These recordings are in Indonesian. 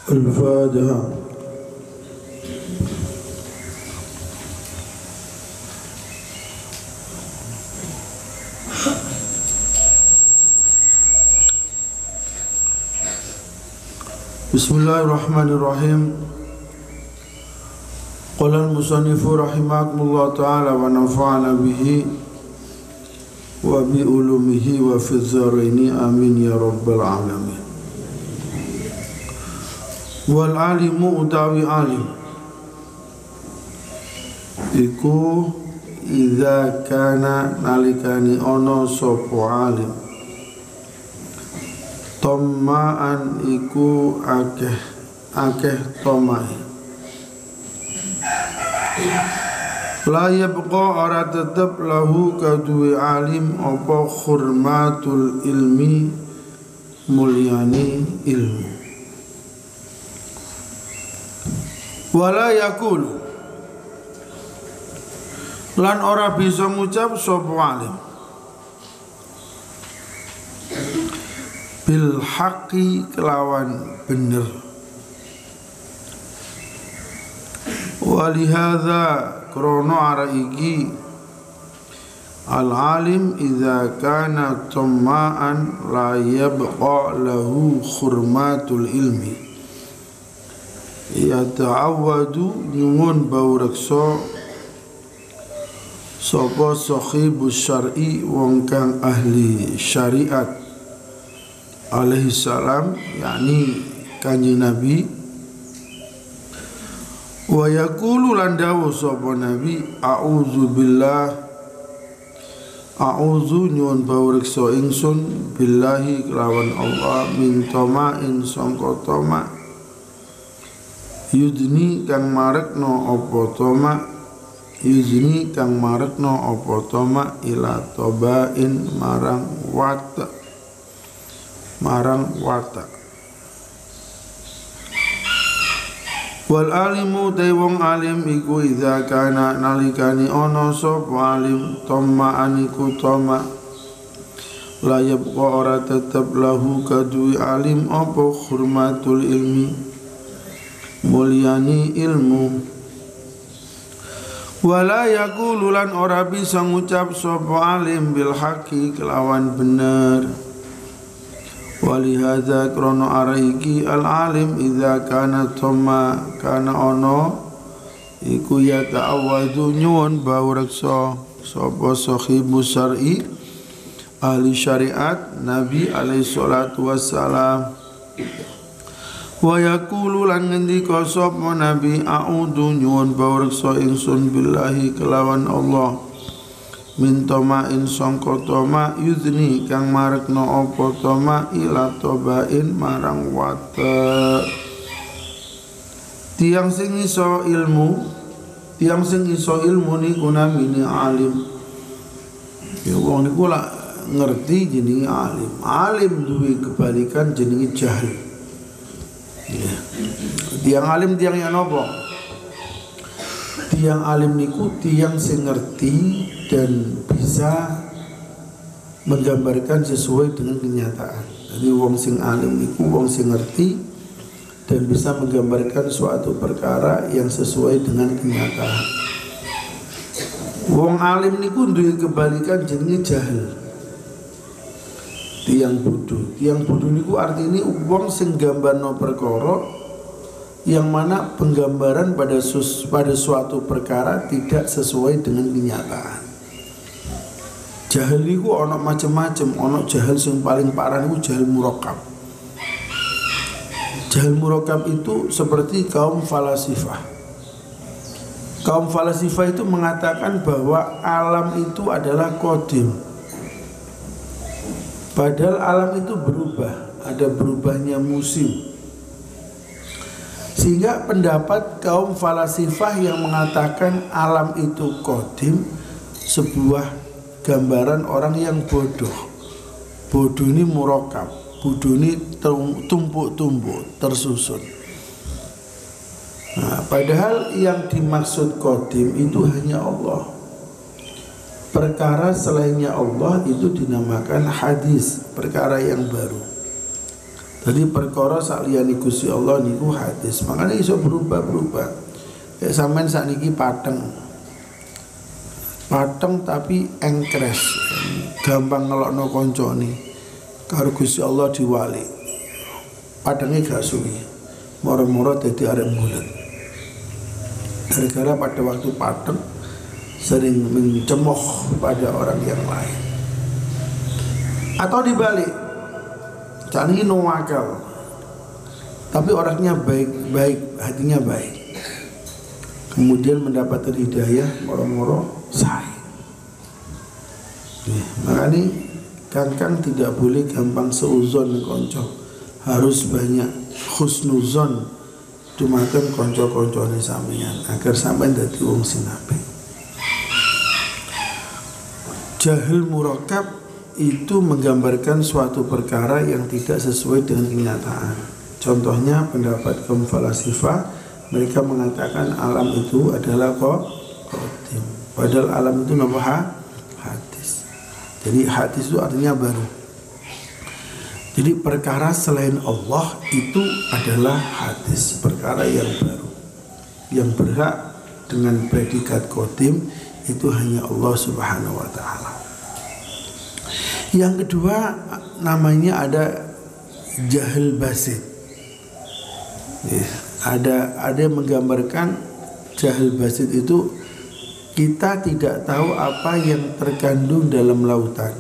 الفاتحة. Bismillahirrahmanirrahim. Qala al-musannifu rahimahullah ta'ala wa nafa'ana bihi wa bi ulumihi wa fi dzaraini amin ya rabbal alamin. Wal alimu utawi alim iku idza kana nalikani ono sapa alim tomaan iku akeh tomai la yabqa ora tetep lahu kaduwe alim apa khurmatul ilmi mulyani ilmu wala yakulu lan ora bisa ngucap sapa alim bil haqqi kelawan bener. Walihadza krono ara iki al alim idza kana tamaan la yabqa lahu khurmatul ilmi yata'awwadu nyuwun bau reksa sapa sahibus syar'i wong kang ahli syariat alaihi salam, yakni kanjeng Nabi. Wa yaqulu lan dawuh sapa Nabi, a'udzu billah, a'udzu nyuwun pawreksa ingsun billahi kelawan Allah min tama'in sangka tama yudni kang marekno apa tama yudni kang marekno apa tama ila tabain marang watak wal alimu te wong alim iku idza kana nalikani ana sapa alim tamaan iku tama la yabqa ora tetep lahu kadui alim apa hurmatul ilmi mulyani ilmu wala yaqulu lan ora bisa ngucap sapa alim bil haqqi kelawan bener. Walihadza krono araiki al alim idza kana tama kana ono iku ya ta'awwadhu nyuwun bau reksa sapa sahibus syar'i ahli syariat Nabi alaihi salatu wassalam wa yaqulu lan ngendika sapa Nabi a'udzu nyuwun bau reksa ingsun billahi kelawan Allah min tomain sangka toma yudni kang marekno apa toma ila tobain marang wate tiang sing iso ilmu niku namine alim ya wong niku lak ngerti jenenge alim duwe kebalikan jenenge jahil ya. Tiang alim tiang yang apa? Tiang alim niku tiang sing ngerti dan bisa menggambarkan sesuai dengan kenyataan. Jadi wong sing alim niku wong sing ngerti dan bisa menggambarkan suatu perkara yang sesuai dengan kenyataan. Wong alim niku duwe kebalikan jenenge jahil. Tiang bodoh niku artine wong sing gambarno perkara yang mana penggambaran pada suatu perkara tidak sesuai dengan kenyataan. Jahil itu ono macam-macam, ono jahil yang paling parah itu jahil murakkab. Jahil murakkab itu seperti kaum falasifah. Kaum falasifah itu mengatakan bahwa alam itu adalah qadim. Padahal alam itu berubah, ada berubahnya musim. Sehingga pendapat kaum falasifah yang mengatakan alam itu qadim sebuah gambaran orang yang bodoh. Bodoh ini murakkab, bodoh ini tumpuk-tumpuk, tersusun. Nah, padahal yang dimaksud qadim itu hanya Allah. Perkara selainnya Allah itu dinamakan hadis, perkara yang baru. Jadi perkara saliyane Gusti Allah niku hadis. Makanya iso berubah-berubah. Kayak sampean sakniki pateng tapi engkres, gampang ngelokno koncone. Karo Gusti Allah diwali. Padangnya gak suwi. Moro-moro dadi arek bulet. Gara-gara pada waktu pateng sering mencemooh pada orang yang lain. Atau dibalik, sakniki nuwakal. Tapi orangnya baik-baik, hatinya baik. Kemudian mendapatkan hidayah, moro-moro sae. Makanya kangkang tidak boleh gampang seuzon konco, harus banyak husnuzon dumateng konco-koncone sampeyan agar sampeyan dadi wong sing apik. Jahil murakab itu menggambarkan suatu perkara yang tidak sesuai dengan kenyataan. Contohnya pendapat kaum falasifah, mereka mengatakan alam itu adalah qadim. Padahal alam itu nama hadis. Jadi hadis itu artinya baru. Jadi perkara selain Allah itu adalah hadis, perkara yang baru. Yang berhak dengan predikat qadim itu hanya Allah Subhanahu wa taala. Yang kedua namanya ada jahil basit. Ada yang menggambarkan jahil basit itu kita tidak tahu apa yang terkandung dalam lautan.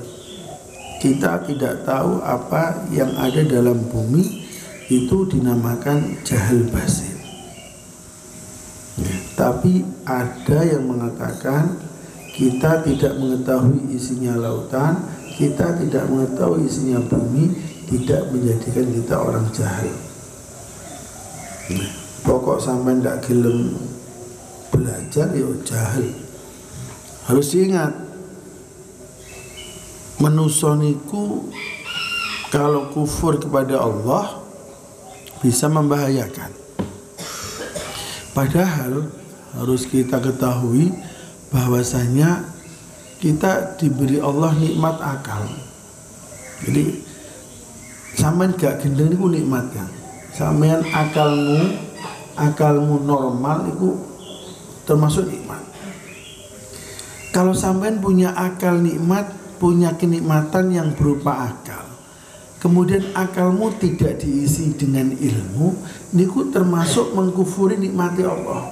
Kita tidak tahu apa yang ada dalam bumi, itu dinamakan jahil basit. Tapi ada yang mengatakan kita tidak mengetahui isinya lautan, kita tidak mengetahui isinya bumi, tidak menjadikan kita orang jahil. Pokok sampai ndak gelem belajar ya jahil. Harus diingat, manusia niku kalau kufur kepada Allah bisa membahayakan. Padahal harus kita ketahui bahwasanya kita diberi Allah nikmat akal. Jadi sampean gak gendeng niku nikmat kan. Sampean akalmu normal itu termasuk nikmat. Kalau sampean punya akal nikmat, punya kenikmatan yang berupa akal, kemudian akalmu tidak diisi dengan ilmu, niku termasuk mengkufuri nikmati Allah.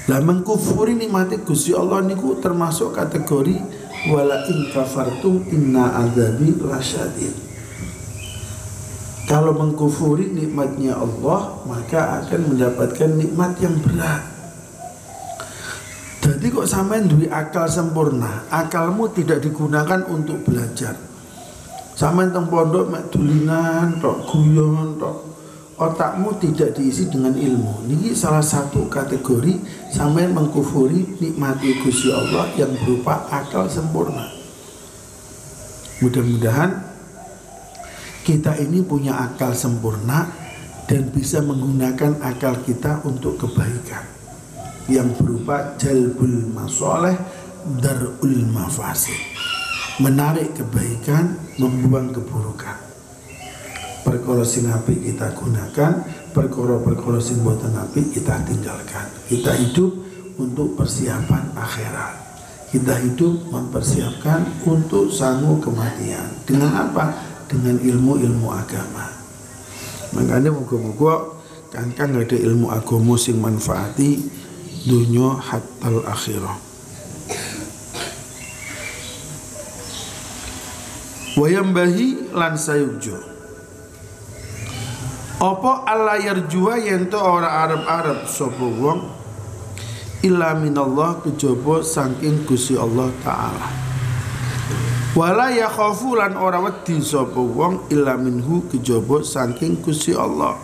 Lah mengkufuri nikmati Gusti Allah niku termasuk kategori wala in kafartum inna adzabi lasyadid. Kalau mengkufuri nikmatnya Allah, maka akan mendapatkan nikmat yang berat. Jadi kok sampean duwe akal sempurna, akalmu tidak digunakan untuk belajar. Sampean teng pondok mek dulinan tok, guyon tok. Otakmu tidak diisi dengan ilmu. Ini salah satu kategori sampean mengkufuri nikmati Gusti Allah yang berupa akal sempurna. Mudah-mudahan kita ini punya akal sempurna dan bisa menggunakan akal kita untuk kebaikan yang berupa jalbul masoleh, darul mafasid, menarik kebaikan, membuang keburukan. Perkara sing apik kita gunakan, perkara-perkara sing boten apik kita tinggalkan. Kita hidup untuk persiapan akhirat. Kita hidup mempersiapkan untuk sangu kematian. Dengan apa? Dengan ilmu-ilmu agama. Makanya muga-muga kangkang ada ilmu agama sing manfaati dunya hatal akhirah. Wayambahi lan sayujo. Apa Allah yarjua yen to ora arep-arep sapa wong illa minallah kejaba saking Gusti Allah taala. Wala yakhafu lan ora wedi sapa wong illa minhu kejaba saking Gusti Allah.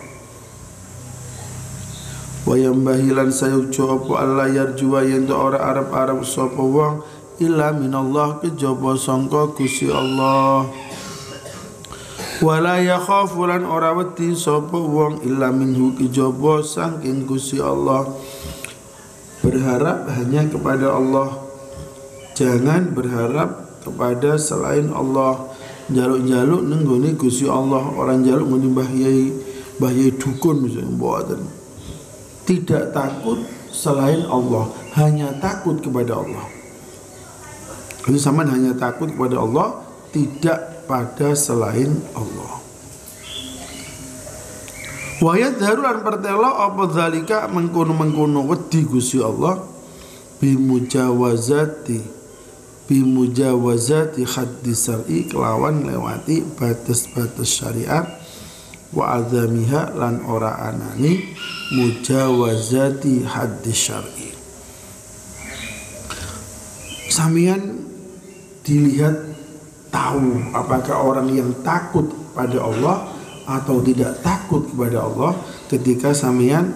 Wa yambahilan sayujo apa Allah yarjua yen ora arep-arep sapa wong illa minallah kejaba sangka Gusti Allah. Wala yakhafu lan ora wedi sapa wong illa minhu kejaba saking Gusti Allah. Berharap hanya kepada Allah. Jangan berharap kepada selain Allah. njaluk-njaluk nang gone Gusti Allah, orang njaluk ngene Mbah Yai dukun misalnya mboten. Tidak takut selain Allah, hanya takut kepada Allah. Jadi sampean hanya takut kepada Allah, tidak pada selain Allah. Wa yadharu an pertelo apa zalika mengkono-mengkono wedi Gusti Allah bimujawazati haddi syar'i kelawan lewati batas-batas syariat wa azamiha lan ora anani mujawazati haddi syar'i. Samian dilihat tahu apakah orang yang takut pada Allah atau tidak takut kepada Allah ketika samian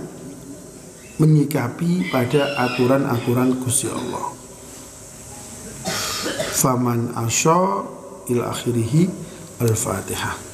menyikapi pada aturan-aturan Gusti Allah. Faman asya ila akhirih al-Fatihah.